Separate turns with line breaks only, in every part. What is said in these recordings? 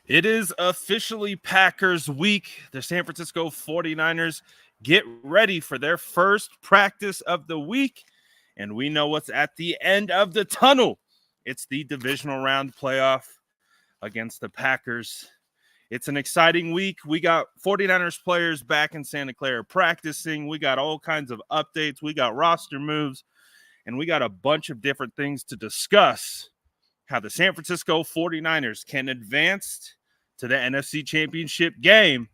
It is officially Packers week. The San Francisco 49ers get ready for their first practice of the week. And we know what's at the end of the tunnel. It's the divisional round playoff against the Packers. It's an exciting week. We got 49ers players back in Santa Clara practicing. We got all kinds of updates. We got roster moves. And we got a bunch of different things to discuss. How the San Francisco 49ers can advance to the NFC Championship game.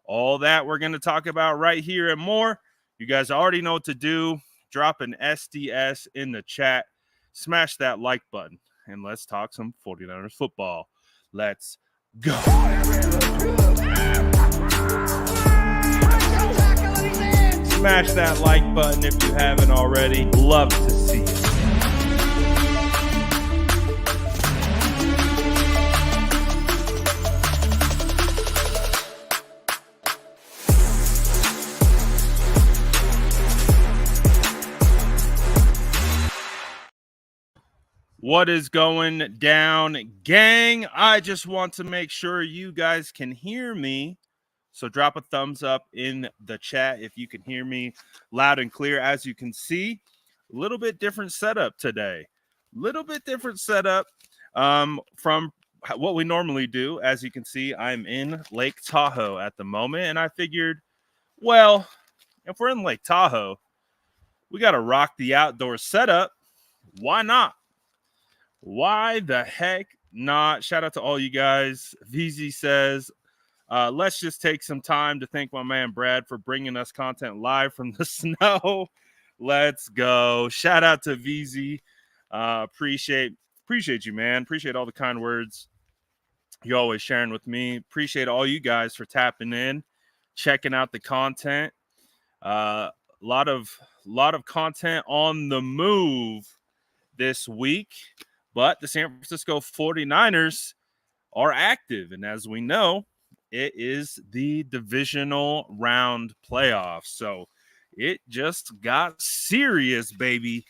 All that we're going to talk about right here and more. You guys already know what to do. Drop an SDS in the chat. Smash that like button. And let's talk some 49ers football. Let's go. Smash that like button if you haven't already. Love to see it. What is going down, gang? I just want to make sure you guys can hear me. So drop a thumbs up in the chat if you can hear me loud and clear. As you can see, a little bit different setup today. Little bit different setup from what we normally do. As you can see, I'm in Lake Tahoe at the moment. And I figured, well, if we're in Lake Tahoe, we got to rock the outdoor setup. Why not? Why the heck not? Shout out to all you guys. VZ says, let's just take some time to thank my man Brad for bringing us content live from the snow. Let's go. Shout out to VZ. Appreciate you, man. Appreciate all the kind words you're always sharing with me. Appreciate all you guys for tapping in, checking out the content. Lot of content on the move this week. But the San Francisco 49ers are active. And as we know, it is the divisional round playoff. So it just got serious, baby.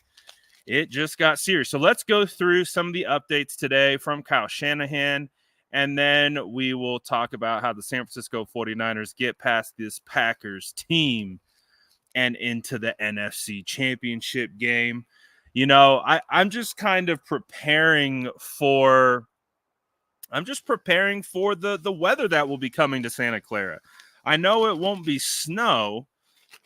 It just got serious. So let's go through some of the updates today from Kyle Shanahan. And then we will talk about how the San Francisco 49ers get past this Packers team and into the NFC Championship game. You know, I'm just kind of preparing for the weather that will be coming to Santa Clara. I know it won't be snow,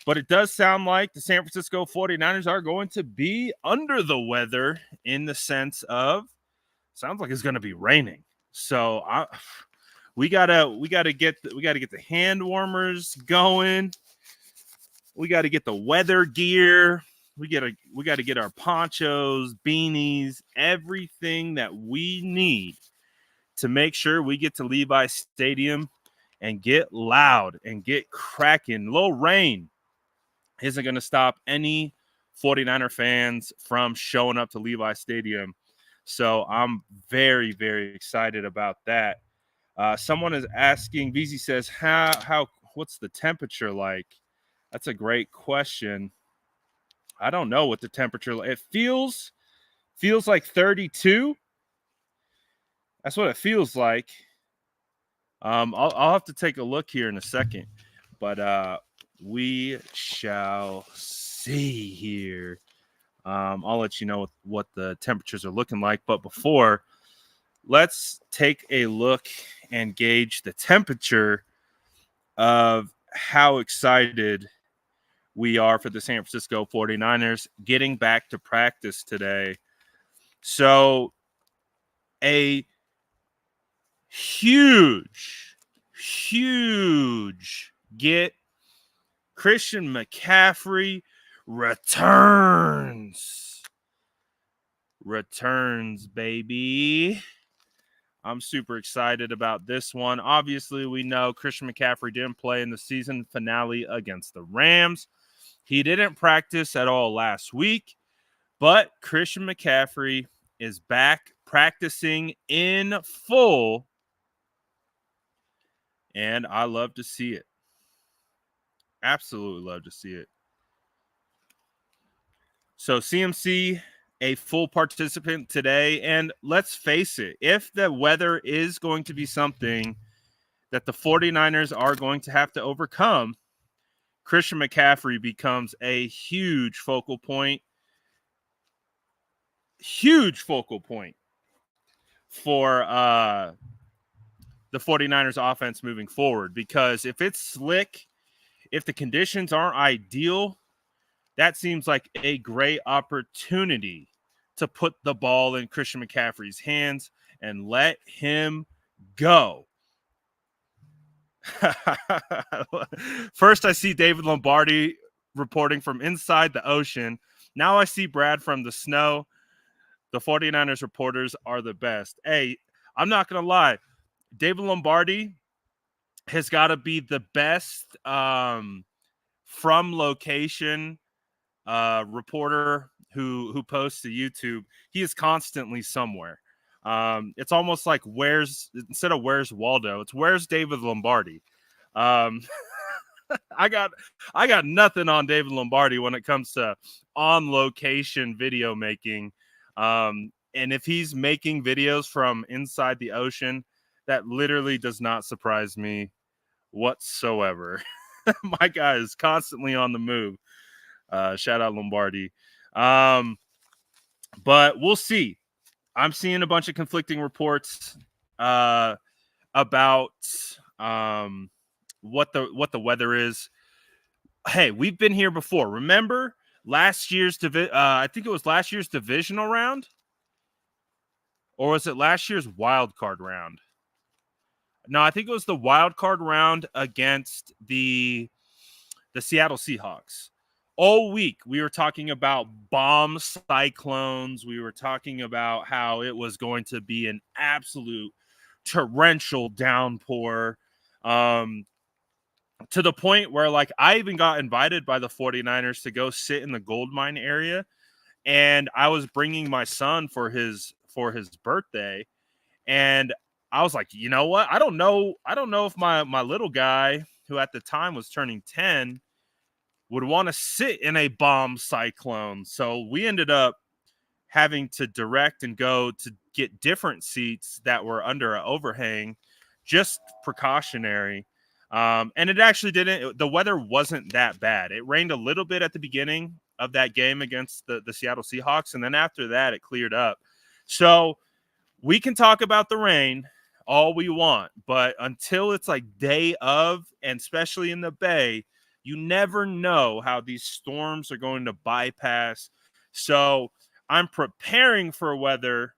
but it does sound like the San Francisco 49ers are going to be under the weather in the sense of sounds like it's going to be raining. So we gotta get the hand warmers going. We got to get the weather gear. We got to get our ponchos, beanies, everything that we need to make sure we get to Levi Stadium and get loud and get cracking. A little rain isn't going to stop any 49er fans from showing up to Levi Stadium. So I'm very, very excited about that. Someone is asking, VZ says, what's the temperature like? That's a great question. I don't know what the temperature. It feels like 32. That's what it feels like. I'll have to take a look here in a second, but we shall see here. I'll let you know what the temperatures are looking like. But before, let's take a look and gauge the temperature of how excited we are for the San Francisco 49ers getting back to practice today. So a huge get. Christian McCaffrey returns, baby. I'm super excited about this one. Obviously, we know Christian McCaffrey didn't play in the season finale against the Rams. He didn't practice at all last week, but Christian McCaffrey is back practicing in full, and I love to see it. Absolutely love to see it. So CMC a full participant today. And let's face it, if the weather is going to be something that the 49ers are going to have to overcome, Christian McCaffrey becomes a huge focal point for the 49ers offense moving forward. Because if it's slick, if the conditions aren't ideal, that seems like a great opportunity to put the ball in Christian McCaffrey's hands and let him go. First, I see David Lombardi reporting from inside the ocean. Now I see Brad from the snow. The 49ers reporters are the best. Hey, I'm not going to lie. David Lombardi has got to be the best from location reporter who posts to YouTube. He is constantly somewhere. It's almost like instead of where's Waldo, it's where's David Lombardi. I got nothing on David Lombardi when it comes to on location video making. And if he's making videos from inside the ocean, that literally does not surprise me whatsoever. My guy is constantly on the move. Shout out Lombardi. But we'll see. I'm seeing a bunch of conflicting reports about what the weather is. Hey, we've been here before. Remember last year's I think it was last year's divisional round, or was it last year's wild card round? No, I think it was the wild card round against the Seattle Seahawks. All week, we were talking about bomb cyclones. We were talking about how it was going to be an absolute torrential downpour, to the point where, like, I even got invited by the 49ers to go sit in the gold mine area, and I was bringing my son for his birthday, and I was like, you know what? I don't know if my little guy, who at the time was turning 10, would want to sit in a bomb cyclone. So we ended up having to direct and go to get different seats that were under an overhang, just precautionary. And it actually the weather wasn't that bad. It rained a little bit at the beginning of that game against the Seattle Seahawks. And then after that, it cleared up. So we can talk about the rain all we want, but until it's like day of, and especially in the Bay, you never know how these storms are going to bypass. So I'm preparing for weather,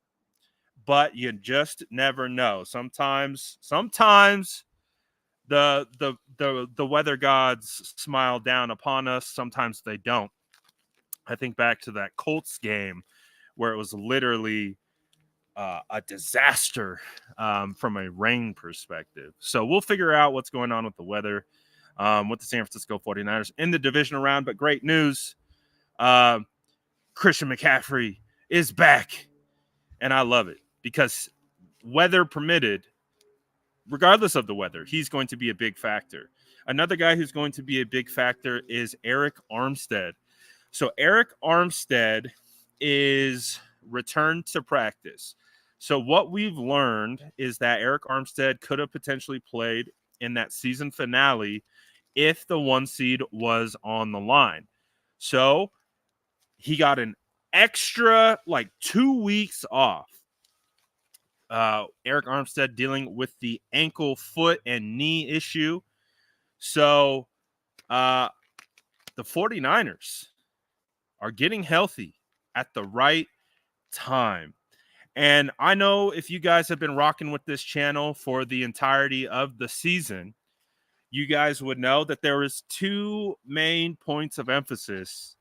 but you just never know. Sometimes the weather gods smile down upon us. Sometimes they don't. I think back to that Colts game where it was literally a disaster from a rain perspective. So we'll figure out what's going on with the weather with the San Francisco 49ers in the divisional round. But great news. Christian McCaffrey is back. And I love it because weather permitted, regardless of the weather, he's going to be a big factor. Another guy who's going to be a big factor is Eric Armstead. So Eric Armstead is returned to practice. So what we've learned is that Eric Armstead could have potentially played in that season finale if the 1 seed was on the line. So he got an extra 2 weeks off. Eric Armstead dealing with the ankle, foot, and knee issue. So the 49ers are getting healthy at the right time. And I know if you guys have been rocking with this channel for the entirety of the season, you guys would know that there was 2 main points of emphasis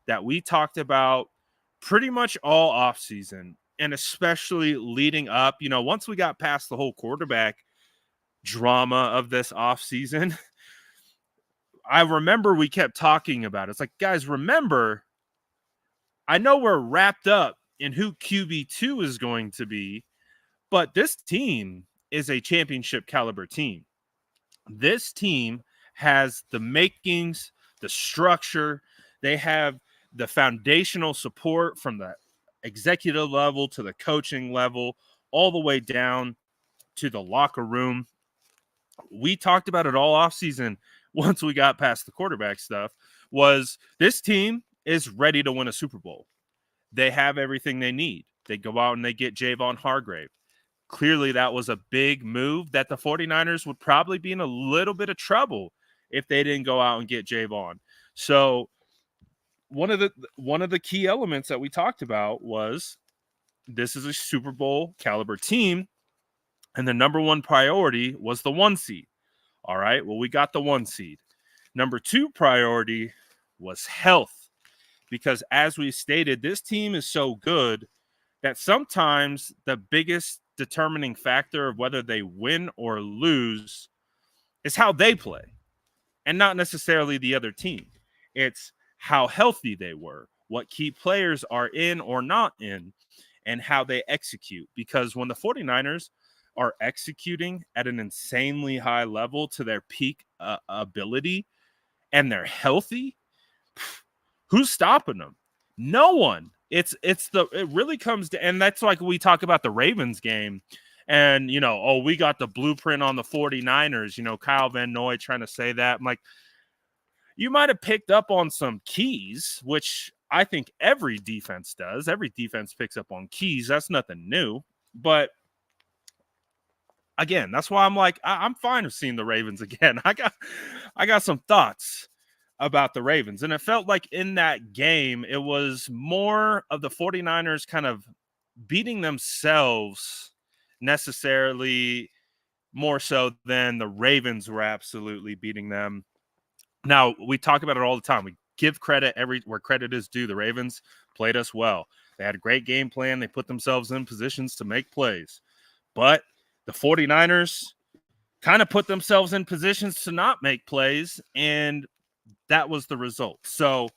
that we talked about pretty much all offseason, and especially leading up. Once we got past the whole quarterback drama of this offseason, I remember we kept talking about it. It's like, guys, remember, I know we're wrapped up in who QB2 is going to be, but this team is a championship caliber team. This team has the makings, the structure. They have the foundational support from the executive level to the coaching level, all the way down to the locker room. We talked about it all offseason once we got past the quarterback stuff, was this team is ready to win a Super Bowl. They have everything they need. They go out and they get Javon Hargrave. Clearly, that was a big move that the 49ers would probably be in a little bit of trouble if they didn't go out and get Javon. So one of the key elements that we talked about was this is a Super Bowl caliber team, and the number one priority was the 1 seed. All right, well, we got the 1 seed. Number 2 priority was health, because as we stated, this team is so good that sometimes the biggest determining factor of whether they win or lose is how they play, and not necessarily the other team. It's how healthy they were, what key players are in or not in, and how they execute. Because when the 49ers are executing at an insanely high level to their peak ability, and they're healthy, who's stopping them? No one. It really comes to, and that's like we talk about the Ravens game, and we got the blueprint on the 49ers. Kyle Van Noy trying to say that. I'm like, you might have picked up on some keys, which I think every defense does. Every defense picks up on keys. That's nothing new. But again, that's why I'm like, I'm fine with seeing the Ravens again. I got some thoughts about the Ravens. And it felt like in that game, it was more of the 49ers kind of beating themselves necessarily more so than the Ravens were absolutely beating them. Now, we talk about it all the time. We give credit where credit is due. The Ravens played us well. They had a great game plan. They put themselves in positions to make plays. But the 49ers kind of put themselves in positions to not make plays, and that was the result. So,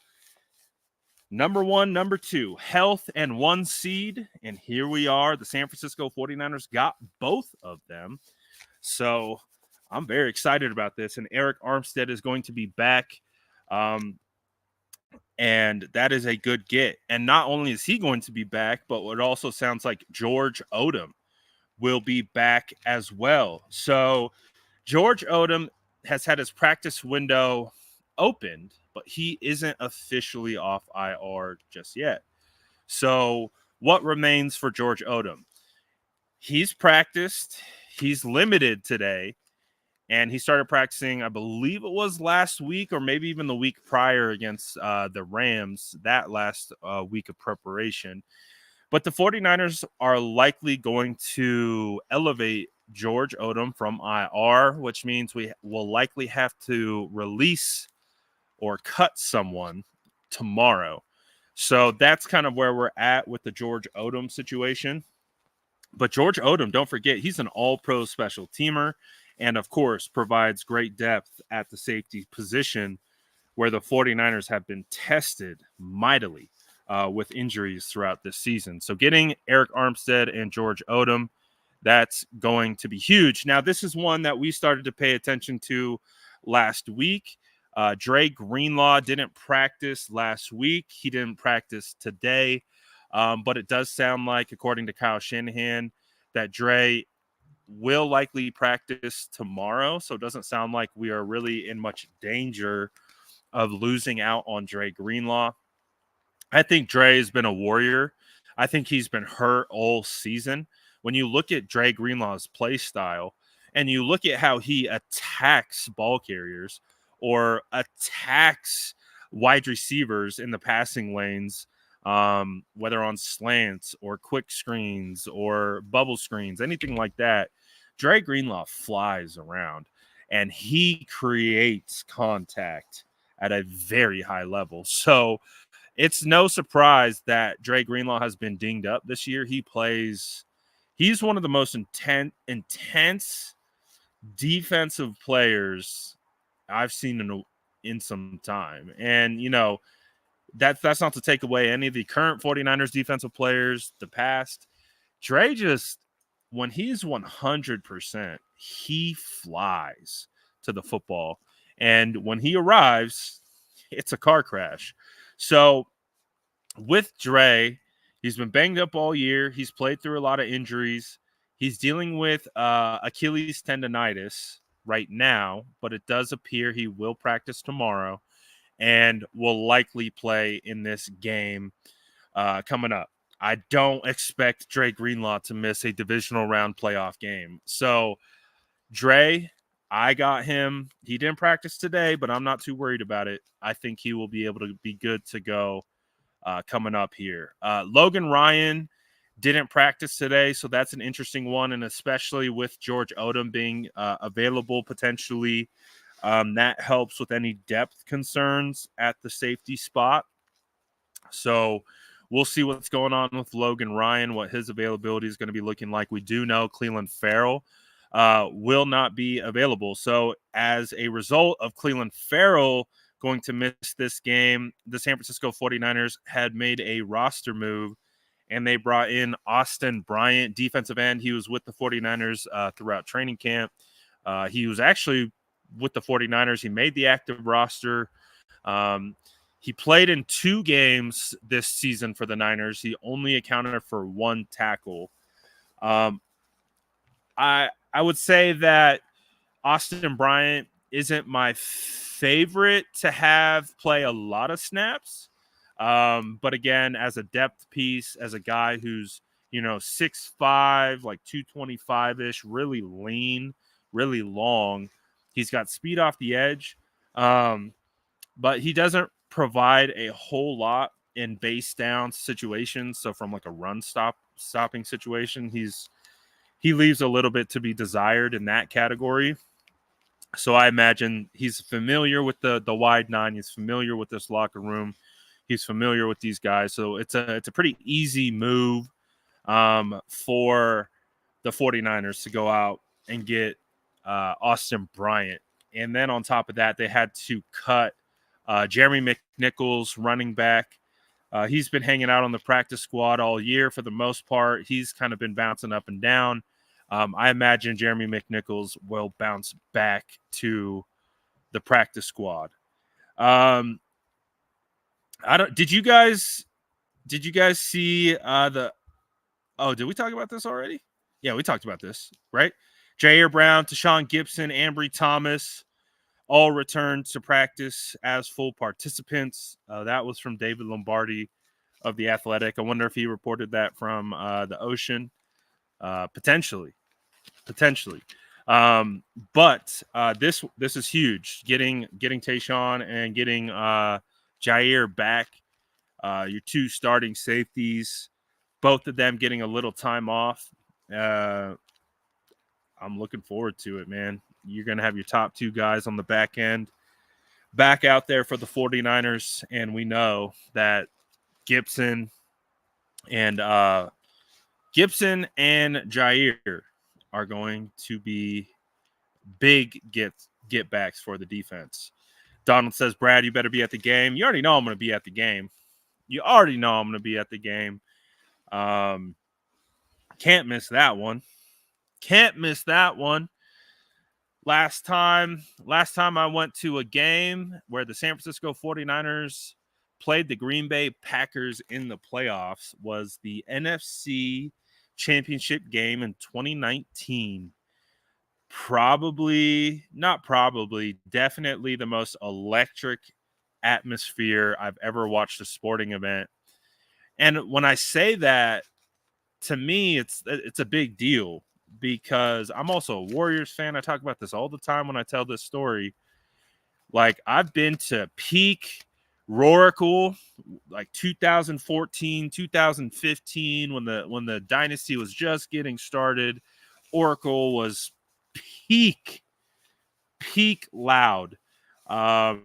number 1, number 2, health and 1 seed. And here we are. The San Francisco 49ers got both of them. So, I'm very excited about this. And Eric Armstead is going to be back. And that is a good get. And not only is he going to be back, but it also sounds like George Odom will be back as well. So George Odom has had his practice window opened, but he isn't officially off IR just yet. So what remains for George Odom? He's practiced. He's limited today. And he started practicing, I believe it was last week or maybe even the week prior against the Rams, that last week of preparation. But the 49ers are likely going to elevate George Odom from IR, which means we will likely have to release or cut someone tomorrow. So that's kind of where we're at with the George Odom situation. But George Odom, don't forget, he's an all-pro special teamer. And, of course, provides great depth at the safety position where the 49ers have been tested mightily with injuries throughout this season. So getting Eric Armstead and George Odom, that's going to be huge. Now, this is one that we started to pay attention to last week. Dre Greenlaw didn't practice last week. He didn't practice today. But it does sound like, according to Kyle Shanahan, that Dre will likely practice tomorrow. So it doesn't sound like we are really in much danger of losing out on Dre Greenlaw. I think Dre has been a warrior. I think he's been hurt all season. When you look at Dre Greenlaw's play style and you look at how he attacks ball carriers or attacks wide receivers in the passing lanes, whether on slants or quick screens or bubble screens, anything like that, Dre Greenlaw flies around and he creates contact at a very high level. So it's no surprise that Dre Greenlaw has been dinged up this year. He's one of the most intense defensive players I've seen in some time. And, that's not to take away any of the current 49ers defensive players, the past. Dre just, when he's 100%, he flies to the football. And when he arrives, it's a car crash. So with Dre, He's been banged up all year. He's played through a lot of injuries. He's dealing with Achilles tendonitis right now, but it does appear he will practice tomorrow and will likely play in this game coming up. I don't expect Dre Greenlaw to miss a divisional round playoff game. So, Dre, I got him. He didn't practice today, but I'm not too worried about it. I think he will be able to be good to go coming up here. Logan Ryan didn't practice today, so that's an interesting one, and especially with George Odom being available potentially, that helps with any depth concerns at the safety spot. So we'll see what's going on with Logan Ryan, what his availability is going to be looking like. We do know Cleveland Farrell will not be available. So as a result of Cleveland Farrell going to miss this game, the San Francisco 49ers had made a roster move, and they brought in Austin Bryant, defensive end. He was with the 49ers throughout training camp. He was actually with the 49ers. He made the active roster. He played in 2 games this season for the Niners. He only accounted for 1 tackle. I would say that Austin Bryant isn't my favorite to have play a lot of snaps. But again, as a depth piece, as a guy who's, 6'5", like 225-ish, really lean, really long. He's got speed off the edge. But he doesn't provide a whole lot in base down situations. So from like a run stopping situation, he leaves a little bit to be desired in that category. So I imagine he's familiar with the wide 9. He's familiar with this locker room. He's familiar with these guys. So it's a pretty easy move for the 49ers to go out and get Austin Bryant. And then on top of that, they had to cut Jeremy McNichols, running back. He's been hanging out on the practice squad all year for the most part. He's kind of been bouncing up and down. I imagine Jeremy McNichols will bounce back to the practice squad. Did you guys see did we talk about this already? Yeah, we talked about this, right? Jair Brown, Tashawn Gibson, Ambry Thomas all returned to practice as full participants. That was from David Lombardi of The Athletic. I wonder if he reported that from the Ocean. Potentially. But this is huge. Getting Tayshawn and getting Jair back, your 2 starting safeties, both of them getting a little time off. I'm looking forward to it, man. You're going to have your top 2 guys on the back end back out there for the 49ers, and we know that Gibson and Jair are going to be big get backs for the defense. Donald says, Brad, you better be at the game. You already know I'm going to be at the game. Can't miss that one. Last time I went to a game where the San Francisco 49ers played the Green Bay Packers in the playoffs was the NFC Championship game in 2019. Definitely the most electric atmosphere I've ever watched a sporting event. And when I say that, to me, it's a big deal because I'm also a Warriors fan. I talk about this all the time when I tell this story. Like, I've been to peak Roracle, like 2014, 2015, when the dynasty was just getting started. Oracle was peak loud. I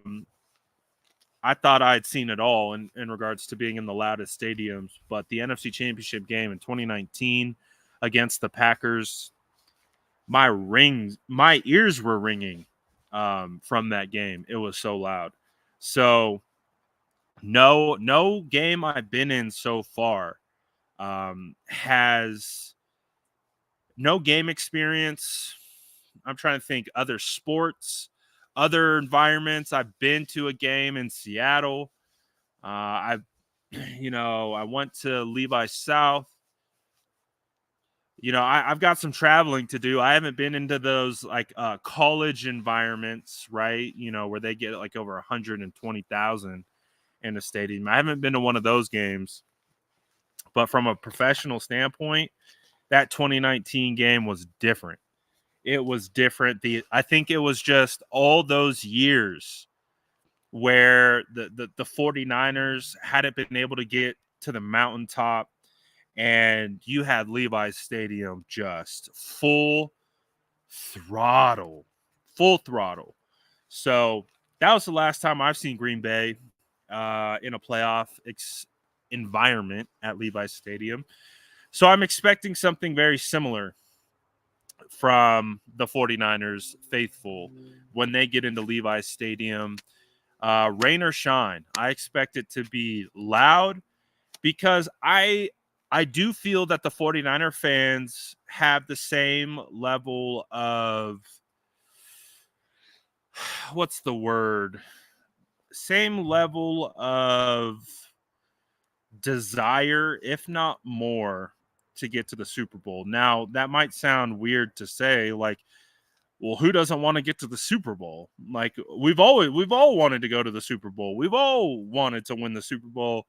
thought I'd seen it all in regards to being in the loudest stadiums, but the NFC Championship game in 2019 against the Packers, my ears were ringing from that game. It was so loud. So no game I've been in so far has no game experience. I'm trying to think other sports, other environments. I've been to a game in Seattle. I went to Levi South. I've got some traveling to do. I haven't been into those like college environments, right? Where they get like over 120,000 in a stadium. I haven't been to one of those games, but from a professional standpoint, that 2019 game was different. It was different. I think it was just all those years where the 49ers hadn't been able to get to the mountaintop, and you had Levi's Stadium just full throttle. So that was the last time I've seen Green Bay in a playoff environment at Levi's Stadium. So I'm expecting something very similar from the 49ers faithful when they get into Levi's Stadium. Rain or shine, I expect it to be loud, because I do feel that the 49er fans have the same level of same level of desire, if not more, to get to the Super Bowl. Now, that might sound weird to say, like, well, who doesn't want to get to the Super Bowl? Like, we've all wanted to go to the Super Bowl. We've all wanted to win the Super Bowl.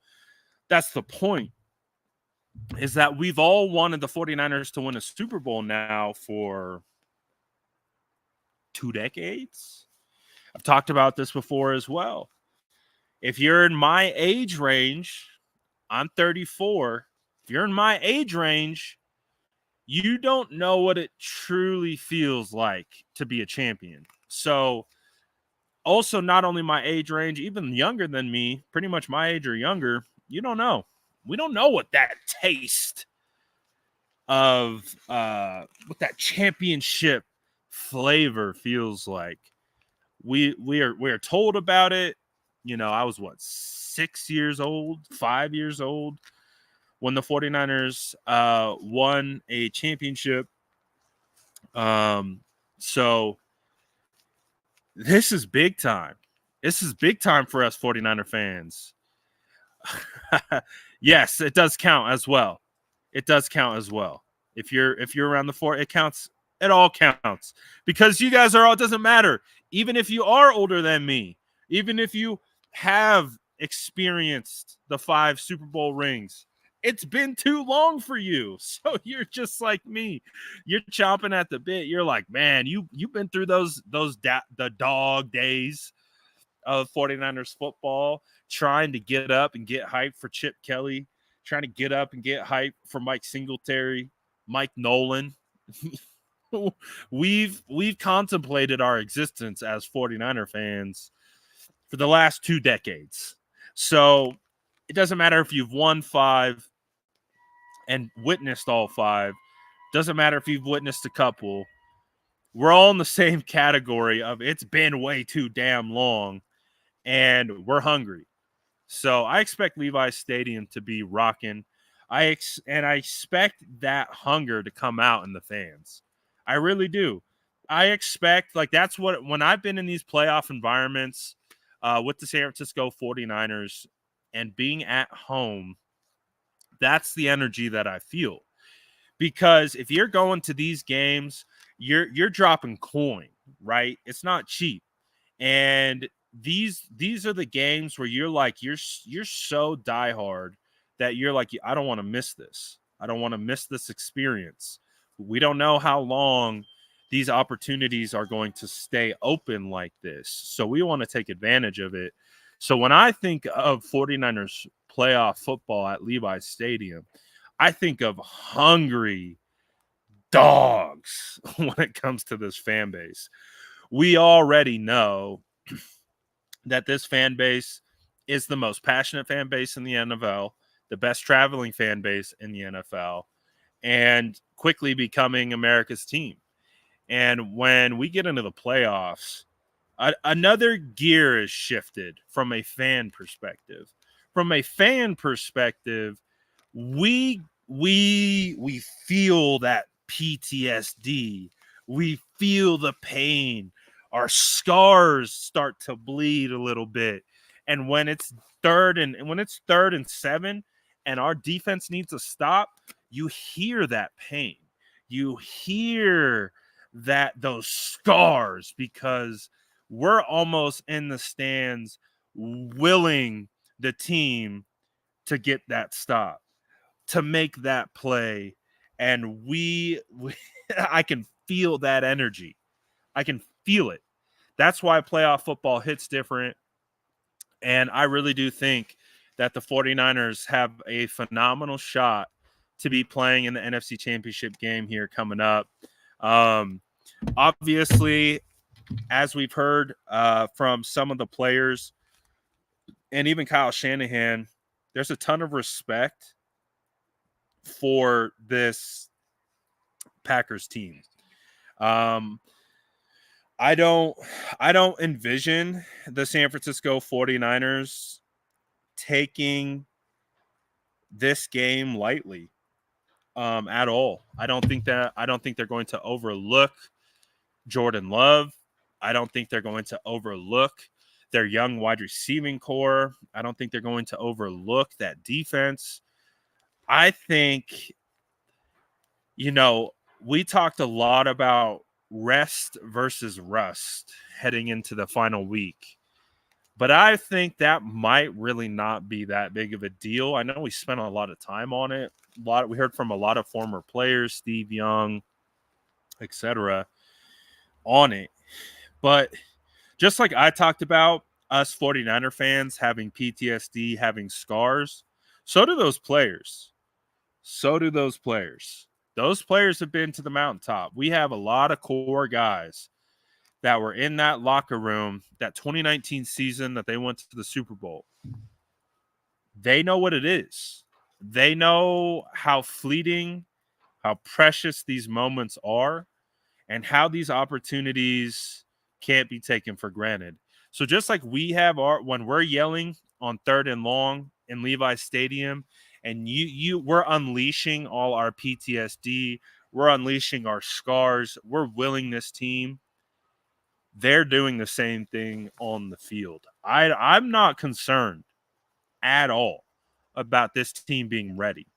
That's the point, is that we've all wanted the 49ers to win a Super Bowl now for 2 decades. I've talked about this before as well. If you're in my age range, I'm 34. If you're in my age range, you don't know what it truly feels like to be a champion. So, also, not only my age range, even younger than me, pretty much my age or younger, you don't know. We don't know what that taste of what that championship flavor feels like. We are told about it. I was 6 years old, 5 years old when the 49ers won a championship. So this is big time. This is big time for us 49er fans. Yes, it does count as well. It does count as well. If you're around the 4, it counts. It all counts, because you guys are all, it doesn't matter. Even if you are older than me, even if you have experienced the 5 Super Bowl rings, it's been too long for you. So you're just like me. You're chomping at the bit. You're like, man, you've been through the dog days of 49ers football, trying to get up and get hyped for Chip Kelly, trying to get up and get hyped for Mike Singletary, Mike Nolan. We've contemplated our existence as 49er fans for the last 2 decades. So it doesn't matter if you've won 5 and witnessed all 5. Doesn't matter if you've witnessed a couple. We're all in the same category of it's been way too damn long, and we're hungry. So I expect Levi's Stadium to be rocking. I expect that hunger to come out in the fans. I really do. I expect, like, that's what, when I've been in these playoff environments with the San Francisco 49ers and being at home, that's the energy that I feel. Because if you're going to these games, you're dropping coin, right? It's not cheap. And these are the games where you're like, you're so diehard that you're like, I don't want to miss this. I don't want to miss this experience. We don't know how long these opportunities are going to stay open like this. So we want to take advantage of it. So when I think of 49ers playoff football at Levi's Stadium, I think of hungry dogs when it comes to this fan base. We already know that this fan base is the most passionate fan base in the NFL, the best traveling fan base in the NFL, and quickly becoming America's team. And when we get into the playoffs, another gear is shifted from a fan perspective. From a fan perspective, we feel that PTSD. We feel the pain. Our scars start to bleed a little bit. And when it's third and 7 and our defense needs to stop, you hear that pain. You hear those scars because we're almost in the stands willing the team to get that stop, to make that play. And we I can feel that energy. I can feel it. That's why playoff football hits different. And I really do think that the 49ers have a phenomenal shot to be playing in the NFC Championship game here coming up. Obviously, as we've heard from some of the players and even Kyle Shanahan, there's a ton of respect for this Packers team. I don't envision the San Francisco 49ers taking this game lightly at all. I don't think they're going to overlook Jordan Love. I don't think they're going to overlook their young wide receiving core. I don't think they're going to overlook that defense. I think, we talked a lot about rest versus rust heading into the final week. But I think that might really not be that big of a deal. I know we spent a lot of time on it. We heard from a lot of former players, Steve Young, etc., on it. But just like I talked about us 49er fans having PTSD, having scars, so do those players. Those players have been to the mountaintop. We have a lot of core guys that were in that locker room, that 2019 season that they went to the Super Bowl. They know what it is. They know how fleeting, how precious these moments are, and how these opportunities can't be taken for granted. So just like we have when we're yelling on 3rd and long in Levi's Stadium, and we're unleashing all our PTSD, we're unleashing our scars, we're willing this team. They're doing the same thing on the field. I'm not concerned at all about this team being ready.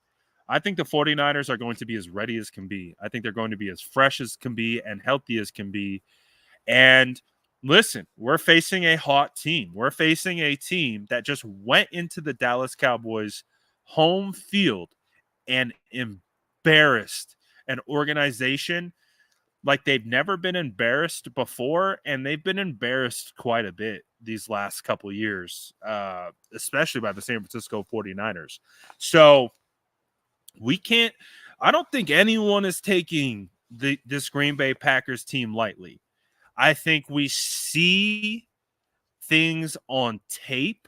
I think the 49ers are going to be as ready as can be. I think they're going to be as fresh as can be and healthy as can be. And listen, we're facing a hot team. We're facing a team that just went into the Dallas Cowboys home field and embarrassed an organization like they've never been embarrassed before, and they've been embarrassed quite a bit these last couple of years, especially by the San Francisco 49ers. So I don't think anyone is taking this Green Bay Packers team lightly. I think we see things on tape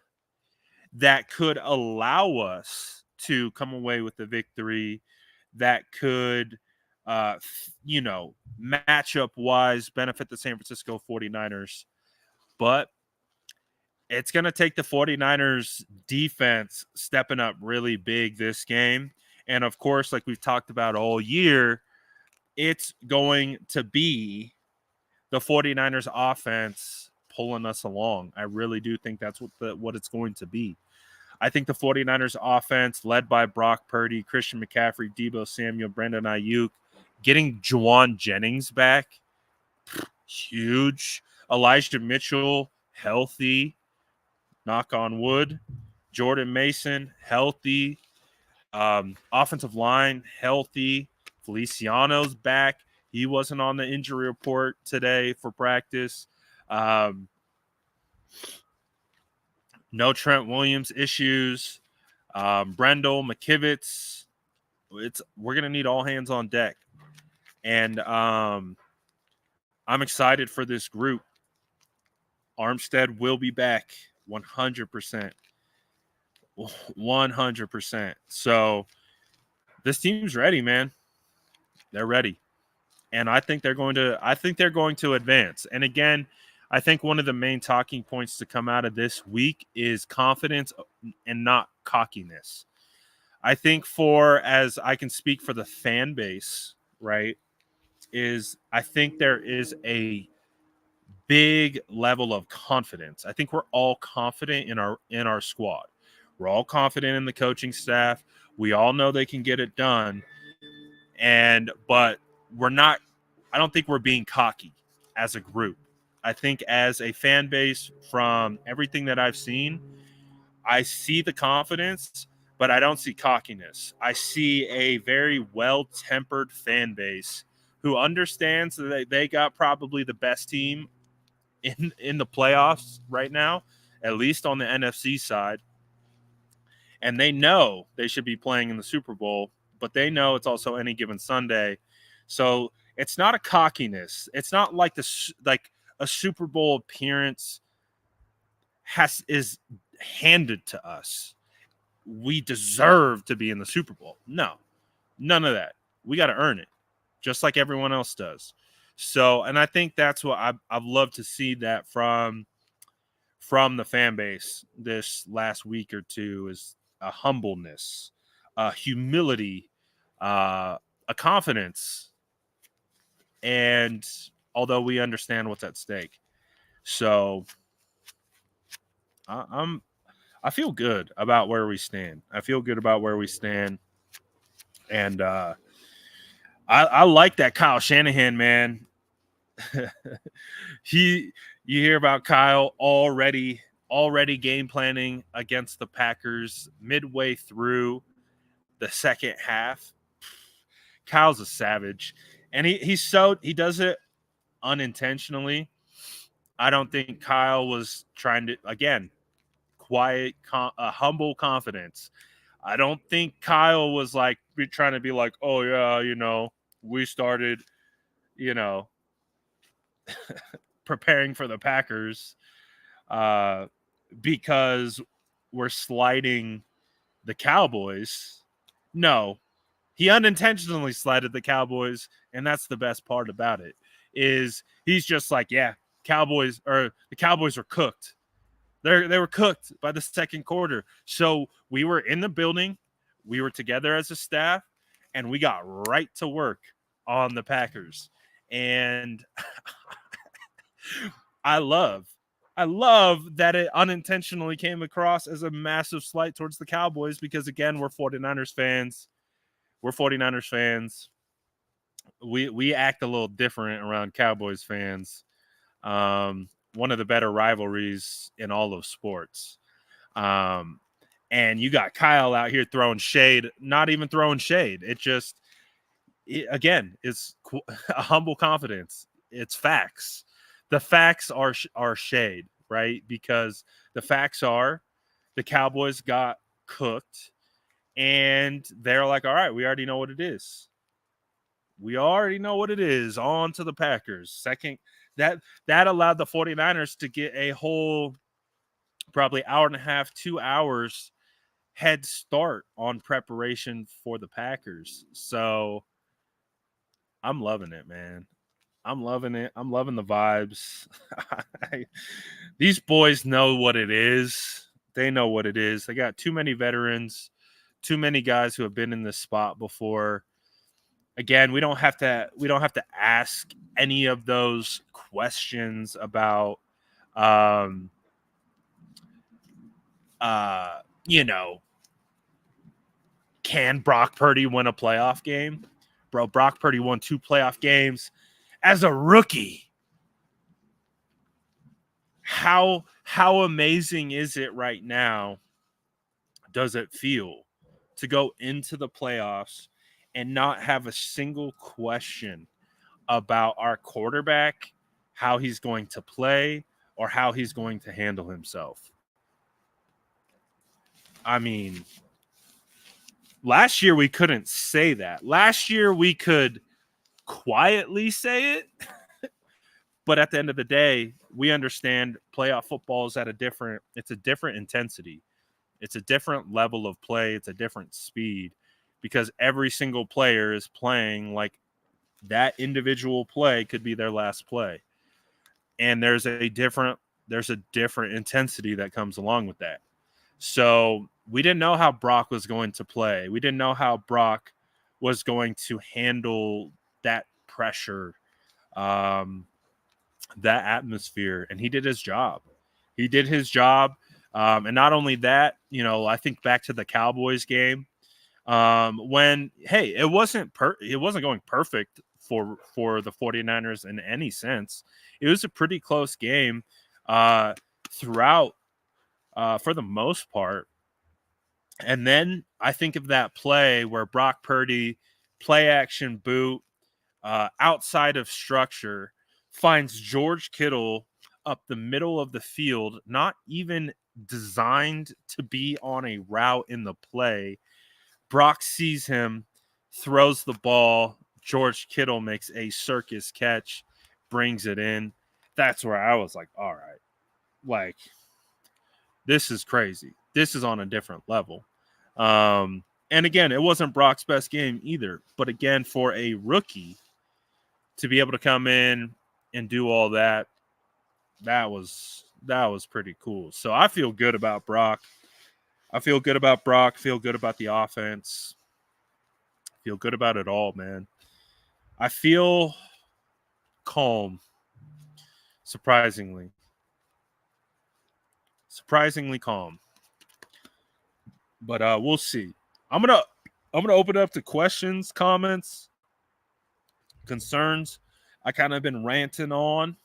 that could allow us to come away with the victory, that could, matchup wise benefit the San Francisco 49ers. But it's going to take the 49ers defense stepping up really big this game. And of course, like we've talked about all year, it's going to be the 49ers offense pulling us along. I really do think that's what it's going to be. I think the 49ers offense, led by Brock Purdy, Christian McCaffrey, Deebo Samuel, Brandon Ayuk, getting Juwan Jennings back, huge. Elijah Mitchell, healthy, knock on wood. Jordan Mason, healthy. Offensive line, healthy. Feliciano's back. He wasn't on the injury report today for practice. No Trent Williams issues. Brendel, McKivitz. We're going to need all hands on deck. And I'm excited for this group. Armstead will be back 100%. 100%. So this team's ready, man. They're ready. And I think they're going to advance. And again, I think one of the main talking points to come out of this week is confidence and not cockiness. I think as I can speak for the fan base, right, I think there is a big level of confidence. I think we're all confident in our squad. We're all confident in the coaching staff. We all know they can get it done. But we're not, I don't think we're being cocky as a group. I think as a fan base, from everything that I've seen, I see the confidence, but I don't see cockiness. I see a very well-tempered fan base who understands that they got probably the best team in the playoffs right now, at least on the NFC side. And they know they should be playing in the Super Bowl, but they know it's also any given Sunday. So it's not a cockiness. It's not like a Super Bowl appearance is handed to us. We deserve to be in the Super Bowl. No, none of that. We got to earn it, just like everyone else does. So, and I think that's what I've loved to see that from the fan base this last week or two, is a humbleness, a humility, a confidence, and although we understand what's at stake. So I feel good about where we stand. And I like that Kyle Shanahan, man. You hear about Kyle already game planning against the Packers midway through the second half. Kyle's a savage, and he does it unintentionally. I don't think Kyle was trying to, again, quiet, humble confidence. I don't think Kyle was like trying to be like, oh yeah, we started, preparing for the Packers because we're sliding the Cowboys. No, he unintentionally slighted the Cowboys, and that's the best part about it, is he's just like, yeah, the Cowboys are cooked. They were cooked by the second quarter. So we were in the building, we were together as a staff, and we got right to work on the Packers. And I love that it unintentionally came across as a massive slight towards the Cowboys, because again, we're 49ers fans. We act a little different around Cowboys fans. One of the better rivalries in all of sports. And you got Kyle out here throwing shade, not even throwing shade. Again, it's a humble confidence. It's facts. The facts are shade, right? Because the facts are the Cowboys got cooked, and they're like, all right, we already know what it is. On to the Packers. Second, that allowed the 49ers to get a whole probably hour and a half, 2 hours head start on preparation for the Packers. So I'm loving it, man. I'm loving it. I'm loving the vibes. These boys know what it is. They know what it is. They got too many veterans, too many guys who have been in this spot before. Again, we don't have to ask any of those questions about can Brock Purdy win a playoff game? Bro, Brock Purdy won 2 playoff games as a rookie. How amazing is it right now? Does it feel to go into the playoffs and not have a single question about our quarterback, how he's going to play, or how he's going to handle himself? I mean, last year we couldn't say that. Last year we could quietly say it, but at the end of the day, we understand playoff football is it's a different intensity. It's a different level of play. It's a different speed, because every single player is playing like that individual play could be their last play. And there's a different intensity that comes along with that. So we didn't know how Brock was going to play. We didn't know how Brock was going to handle that pressure. that atmosphere, and he did his job. He did his job. And not only that, I think back to the Cowboys game when, hey, it wasn't going perfect for the 49ers in any sense. It was a pretty close game throughout for the most part. And then I think of that play where Brock Purdy, play action boot, outside of structure, finds George Kittle up the middle of the field, not even designed to be on a route in the play. Brock sees him, throws the ball. George Kittle makes a circus catch, brings it in. That's where I was like, all right, like, this is crazy. This is on a different level. And again, it wasn't Brock's best game either. But again, for a rookie to be able to come in and do all that, that was pretty cool. So I feel good about Brock. Feel good about the offense. Feel good about it all, man. I feel calm, surprisingly calm. But we'll see. I'm gonna open it up to questions, comments, concerns. I kind of been ranting on.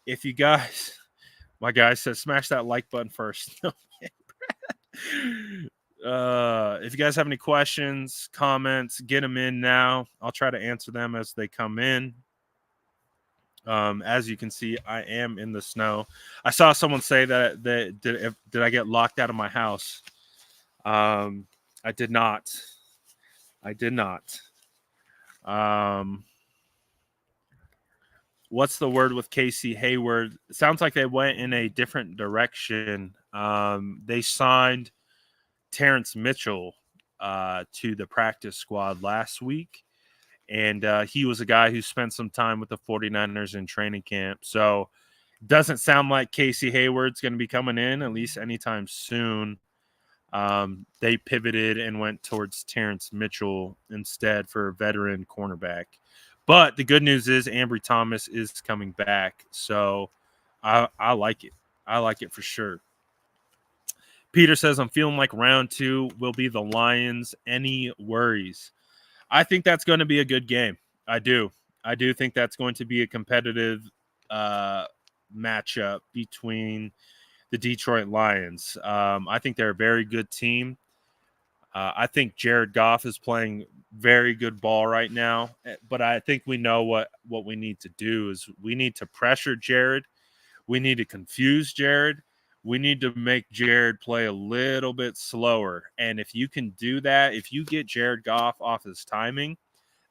If you guys, my guy says, smash that like button first. If you guys have any questions, comments, get them in now. I'll try to answer them as they come in. As you can see, I am in the snow. I saw someone say that did I get locked out of my house? I did not. What's the word with Casey Hayward? It sounds like they went in a different direction. They signed Terrence Mitchell to the practice squad last week. And he was a guy who spent some time with the 49ers in training camp. So it doesn't sound like Casey Hayward's going to be coming in, at least anytime soon. They pivoted and went towards Terrence Mitchell instead for a veteran cornerback. But the good news is Ambry Thomas is coming back. So I like it. I like it for sure. Peter says, I'm feeling like round 2 will be the Lions. Any worries? I think that's going to be a good game. I do think that's going to be a competitive matchup between the Detroit Lions. I think they're a very good team. I think Jared Goff is playing very good ball right now. But I think we know what we need to do is we need to pressure Jared. We need to confuse Jared. We need to make Jared play a little bit slower. And if you can do that, if you get Jared Goff off his timing,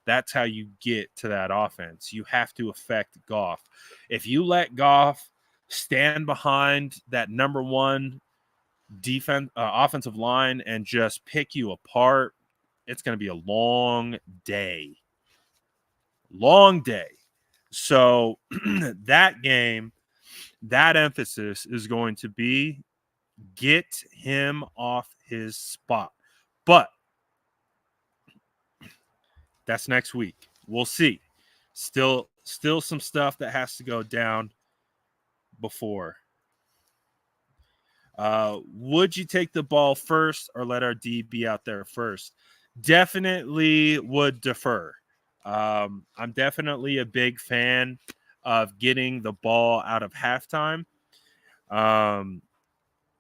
that's how you get to that offense. You have to affect Goff. If you let Goff stand behind that number one offensive line and just pick you apart, it's going to be a long day. Long day. So that game, that emphasis is going to be get him off his spot. But that's next week. We'll see. Still some stuff that has to go down before. Would you take the ball first or let our D be out there first? Definitely would defer. I'm definitely a big fan of getting the ball out of halftime. And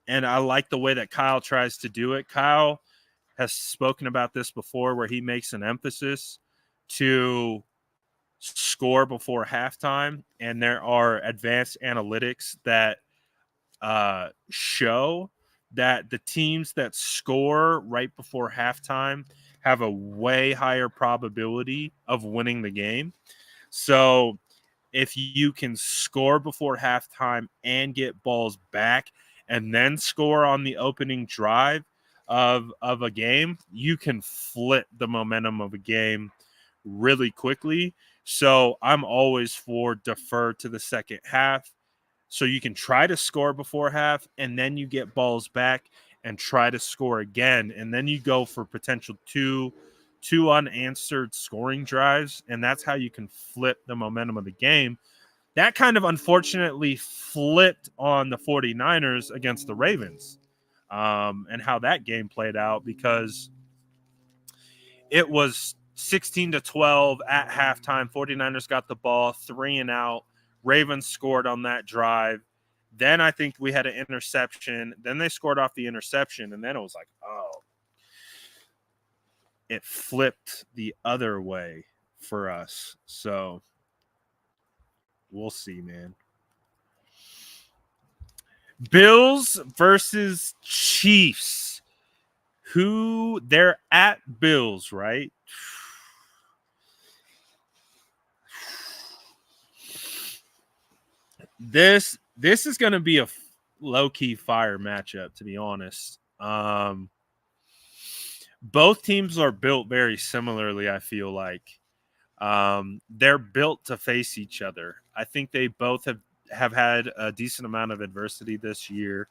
I like the way that Kyle tries to do it. Kyle has spoken about this before where he makes an emphasis to score before halftime. And there are advanced analytics that show that the teams that score right before halftime have a way higher probability of winning the game. So if you can score before halftime and get balls back and then score on the opening drive of a game, you can flip the momentum of a game really quickly. So I'm always for defer to the second half. So you can try to score before half, and then you get balls back and try to score again. And then you go for potential 2 2 unanswered scoring drives, and that's how you can flip the momentum of the game. That kind of unfortunately flipped on the 49ers against the Ravens, and how that game played out, because it was 16-12 at halftime. 49ers got the ball, 3 and out. Ravens scored on that drive. Then I think we had an interception. Then they scored off the interception, and then it was like, oh, it flipped the other way for us. So we'll see, man. Bills versus Chiefs. Who they're at Bills, right? This is going to be a low-key fire matchup, to be honest. Both teams are built very similarly, I feel like. They're built to face each other. I think they both have had a decent amount of adversity this year.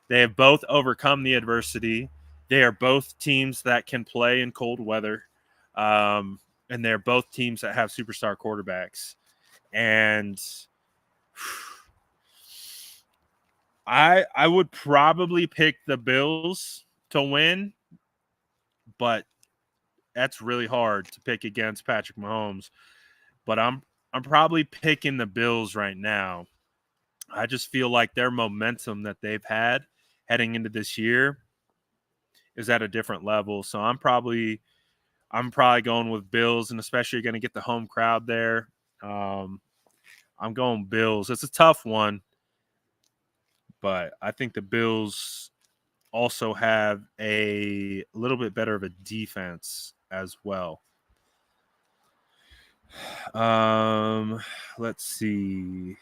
They have both overcome the adversity. They are both teams that can play in cold weather. And they're both teams that have superstar quarterbacks. And I would probably pick the Bills to win, but that's really hard to pick against Patrick Mahomes. But I'm probably picking the Bills right now. I just feel like their momentum that they've had heading into this year is at a different level. So I'm probably going with Bills, and especially going to get the home crowd there. I'm going Bills. It's a tough one, but I think the Bills also have a little bit better of a defense as well. Let's see.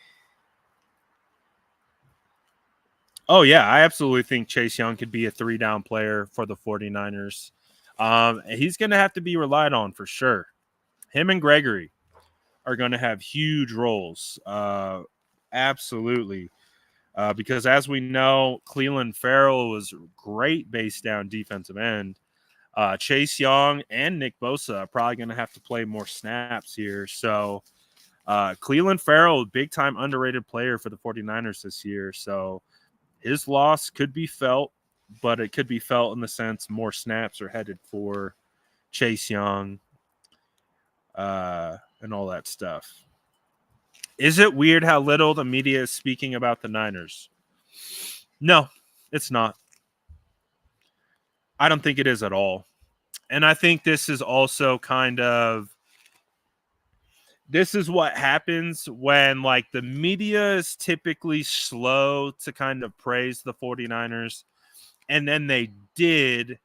Oh, yeah, I absolutely think Chase Young could be a 3-down player for the 49ers. He's going to have to be relied on for sure. Him and Gregory are going to have huge roles. Absolutely. Because as we know, Cleveland Farrell was great base down defensive end. Chase Young and Nick Bosa are probably going to have to play more snaps here. So Cleveland Farrell, big-time underrated player for the 49ers this year. So his loss could be felt, but it could be felt in the sense more snaps are headed for Chase Young and all that stuff. Is it weird how little the media is speaking about the Niners? No, it's not. I don't think it is at all. And I think this is also kind of this is what happens when like the media is typically slow to kind of praise the 49ers, and then they did,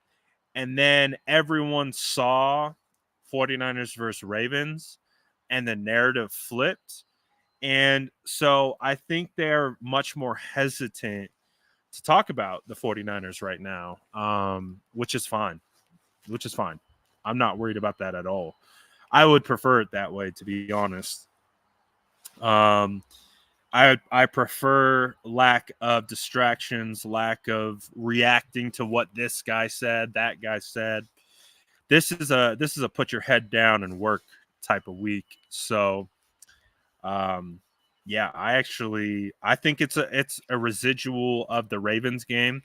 and then everyone saw 49ers versus Ravens and the narrative flipped. And so I think they're much more hesitant to talk about the 49ers right now, which is fine. I'm not worried about that at all. I would prefer it that way, to be honest. I prefer lack of distractions, lack of reacting to what this guy said, that guy said. This is a put your head down and work type of week. So, yeah, I think it's a residual of the Ravens game.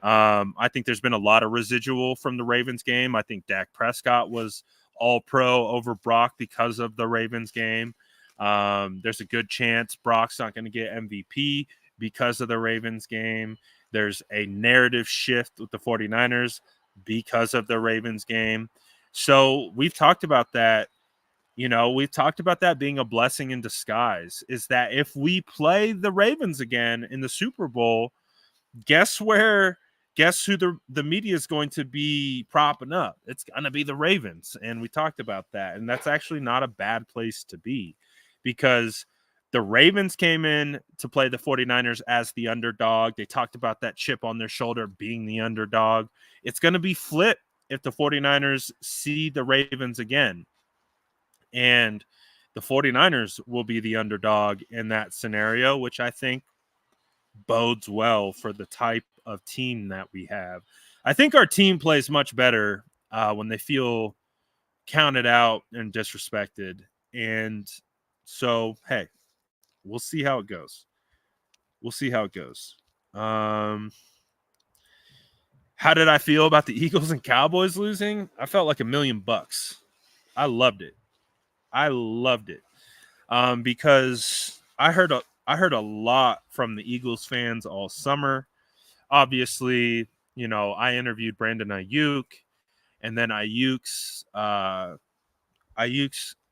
I think there's been a lot of residual from the Ravens game. I think Dak Prescott was all-pro over Brock because of the Ravens game. There's a good chance Brock's not going to get MVP because of the Ravens game. There's a narrative shift with the 49ers because of the Ravens game. So we've talked about that. We've talked about that being a blessing in disguise, is that if we play the Ravens again in the Super Bowl, guess who the media is going to be propping up? It's going to be the Ravens. And we talked about that. And that's actually not a bad place to be, because the Ravens came in to play the 49ers as the underdog. They talked about that chip on their shoulder being the underdog. It's going to be flipped if the 49ers see the Ravens again. And the 49ers will be the underdog in that scenario, which I think bodes well for the type of team that we have. I think our team plays much better when they feel counted out and disrespected. And so, hey, we'll see how it goes. We'll see how it goes. How did I feel about the Eagles and Cowboys losing? I felt like $1,000,000. I loved it. Because I heard a lot from the Eagles fans all summer. Obviously, I interviewed Brandon Ayuk, and then Ayuk's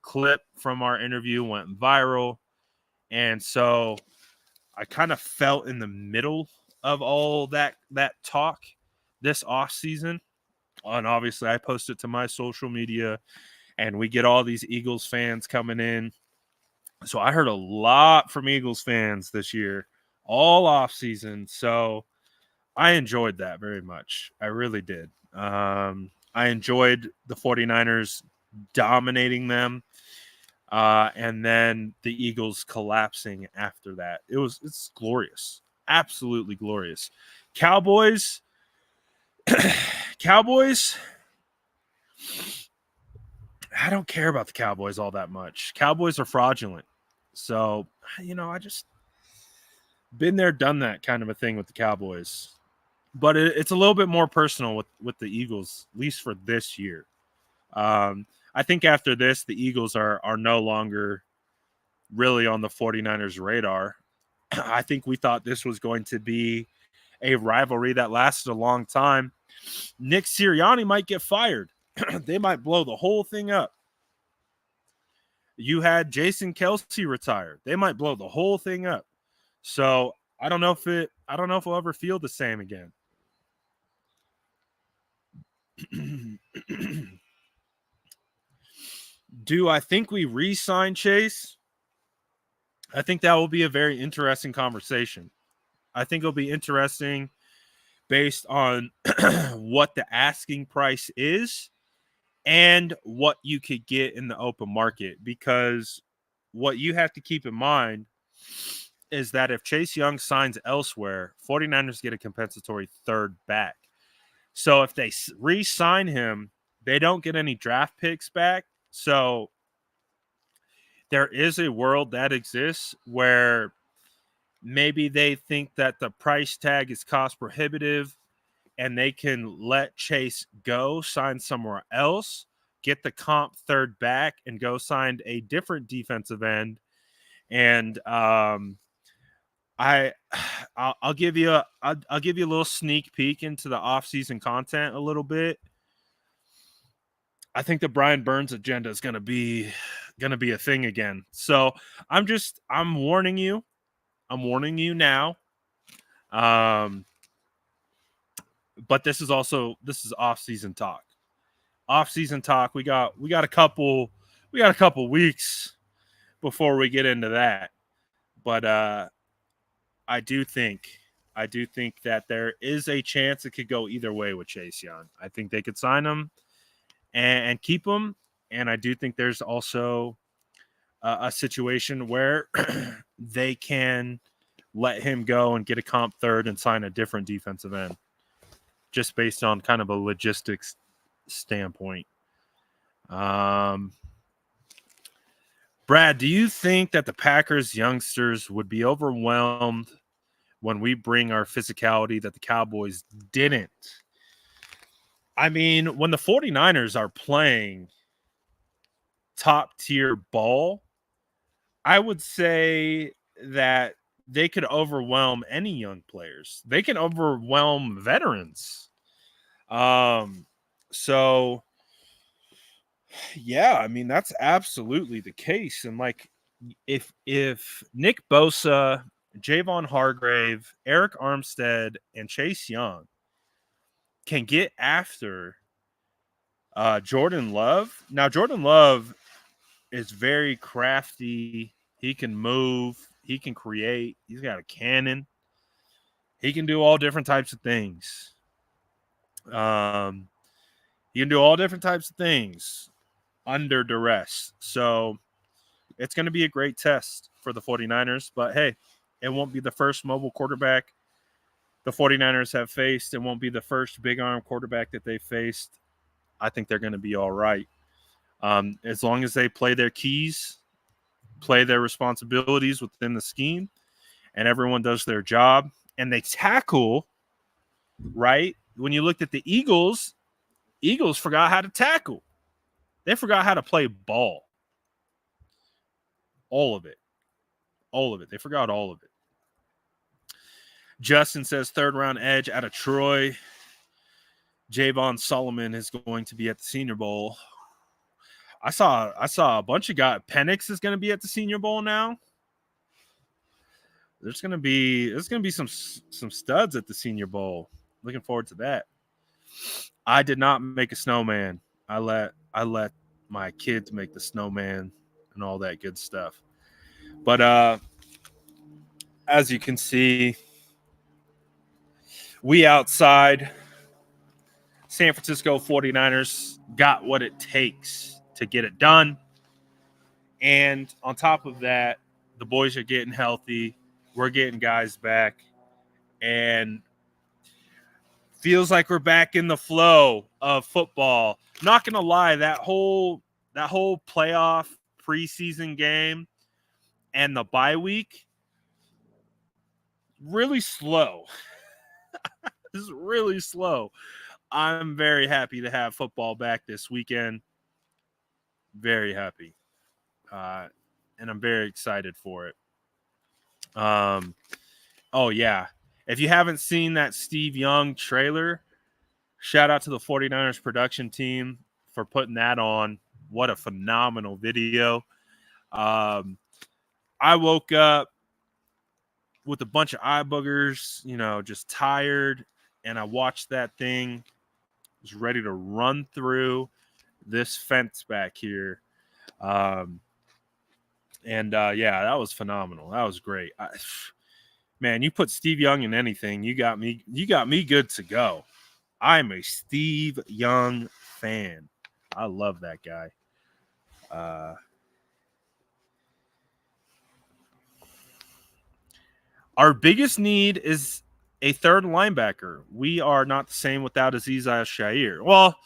clip from our interview went viral, and so I kind of felt in the middle of all that talk this off season. And obviously, I posted to my social media, and we get all these Eagles fans coming in. So I heard a lot from Eagles fans this year, all off season. So I enjoyed that very much. I really did. I enjoyed the 49ers dominating them, and then the Eagles collapsing after that. It's glorious. Absolutely glorious. Cowboys, I don't care about the Cowboys all that much. Cowboys are fraudulent. So, I just been there, done that kind of a thing with the Cowboys. But it's a little bit more personal with the Eagles, at least for this year. I think after this, the Eagles are no longer really on the 49ers radar. I think we thought this was going to be a rivalry that lasted a long time. Nick Sirianni might get fired. They might blow the whole thing up. You had Jason Kelce retire. They might blow the whole thing up. So I don't know if we'll ever feel the same again. Do I think we re-sign Chase? I think that will be a very interesting conversation. I think it'll be interesting based on what the asking price is and what you could get in the open market. Because what you have to keep in mind is that if Chase Young signs elsewhere, 49ers get a compensatory third back. So if they re-sign him, they don't get any draft picks back. So there is a world that exists where maybe they think that the price tag is cost prohibitive and they can let Chase go, sign somewhere else, get the comp third back, and go sign a different defensive end. And I'll give you a little sneak peek into the offseason content a little bit. I think the Brian Burns agenda is going to be a thing again. So I'm warning you. I'm warning you now. But this is off-season talk. Off-season talk. We got a couple weeks before we get into that. But I do think that there is a chance it could go either way with Chase Young. I think they could sign him and keep him, and I do think there's also a situation where they can let him go and get a comp third and sign a different defensive end, just based on kind of a logistics standpoint. Brad, do you think that the Packers youngsters would be overwhelmed when we bring our physicality that the Cowboys didn't? I mean, when the 49ers are playing top tier ball, I would say that they could overwhelm any young players. They can overwhelm veterans. So yeah, I mean, that's absolutely the case. And like, if Nick Bosa, Javon Hargrave, Eric Armstead, and Chase Young can get after Jordan Love. Now, Jordan Love is very crafty. He can move. He can create. He's got a cannon. He can do all different types of things. He can do all different types of things under duress. So it's going to be a great test for the 49ers. But, hey, it won't be the first mobile quarterback the 49ers have faced. It won't be the first big arm quarterback that they faced. I think they're going to be all right. As long as they play their keys, play their responsibilities within the scheme, and everyone does their job, and they tackle, right? When you looked at the Eagles forgot how to tackle. They forgot how to play ball. All of it. All of it. They forgot all of it. Justin says 3rd round edge out of Troy. Javon Solomon is going to be at the Senior Bowl. I saw a bunch of guys. Penix is going to be at the Senior Bowl now. There's going to be some studs at the Senior Bowl. Looking forward to that. I did not make a snowman. I let my kids make the snowman and all that good stuff. But as you can see, we outside. San Francisco 49ers got what it takes to get it done. And on top of that, the boys are getting healthy. We're getting guys back. And feels like we're back in the flow of football. Not going to lie, that whole playoff preseason game and the bye week, really slow. This is really slow. I'm very happy to have football back this weekend. Very happy. And I'm very excited for it. Oh, yeah. If you haven't seen that Steve Young trailer, shout out to the 49ers production team for putting that on. What a phenomenal video. I woke up with a bunch of eye boogers, just tired, and I watched that thing. Was ready to run through this fence back here. Yeah, that was phenomenal. That was great. Man, you put Steve Young in anything, you got me good to go. I'm a Steve Young fan. I love that guy. Our biggest need is a 3rd linebacker. We are not the same without Azeez Al-Shaair. Well,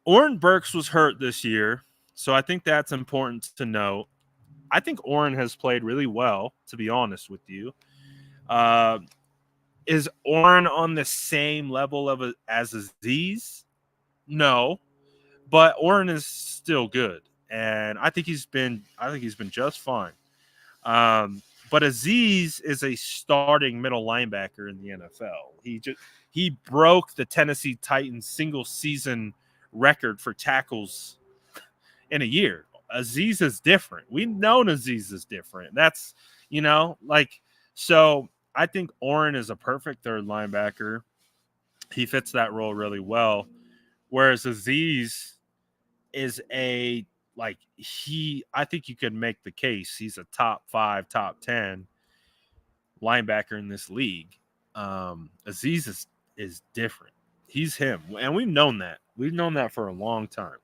Oren Burks was hurt this year, so I think that's important to note. I think Oren has played really well, to be honest with you. Is Oren on the same level as Azeez? No, but Oren is still good, and I think he's been just fine. But Azeez is a starting middle linebacker in the NFL. He broke the Tennessee Titans single season record for tackles in a year. Azeez is different. We've known Azeez is different. That's, so I think Oren is a perfect 3rd linebacker. He fits that role really well. Whereas Azeez is I think you could make the case he's a top 5, top 10 linebacker in this league. Azeez is different. He's him. And we've known that. We've known that for a long time.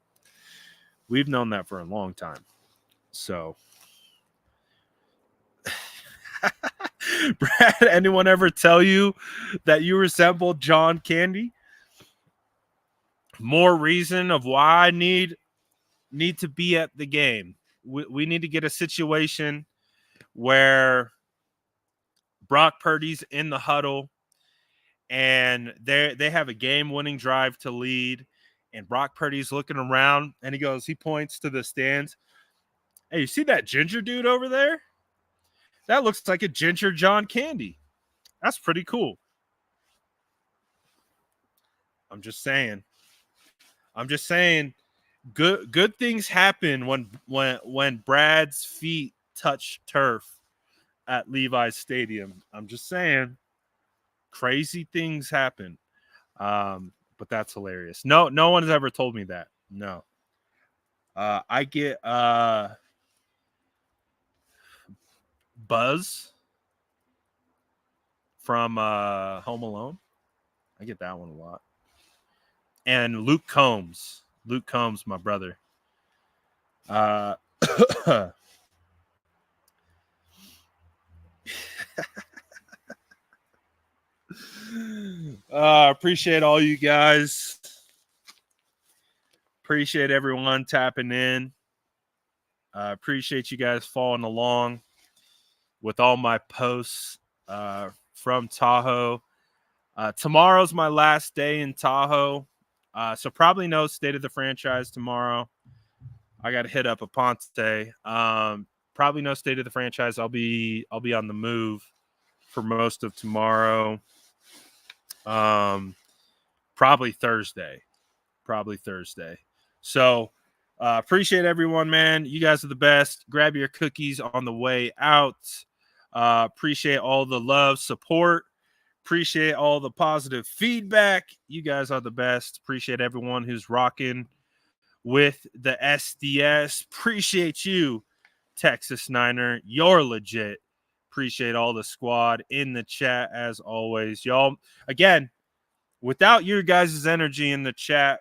So, Brad, anyone ever tell you that you resemble John Candy? More reason of why I need to be at the game. We need to get a situation where Brock Purdy's in the huddle and they have a game-winning drive to lead, and Brock Purdy's looking around, and he points to the stands. Hey, you see that ginger dude over there? That looks like a ginger John Candy. That's pretty cool. I'm just saying. Good things happen when Brad's feet touch turf at Levi's Stadium. I'm just saying. Crazy things happen. But that's hilarious. No one has ever told me that. No. I get Buzz from Home Alone. I get that one a lot. And Luke Combs, my brother. Appreciate all you guys. Appreciate everyone tapping in. Appreciate you guys following along with all my posts from Tahoe. Tomorrow's my last day in Tahoe, so probably no state of the franchise tomorrow. I got to hit up Aponte. Probably no state of the franchise. I'll be on the move for most of tomorrow. Probably Thursday. So appreciate everyone, man. You guys are the best. Grab your cookies on the way out. Appreciate all the love, support. Appreciate all the positive feedback. You guys are the best. Appreciate everyone who's rocking with the SDS. Appreciate you, Texas Niner. You're legit. Appreciate all the squad in the chat as always. Y'all, again, without your guys' energy in the chat,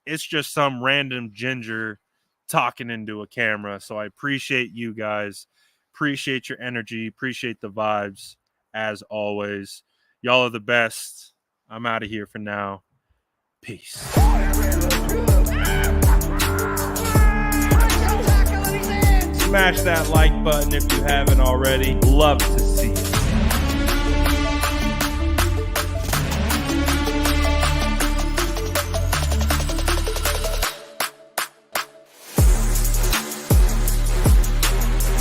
it's just some random ginger talking into a camera. So I appreciate you guys. Appreciate your energy. Appreciate the vibes as always. Y'all are the best. I'm out of here for now. Peace. Smash that like button if you haven't already. Love to see you.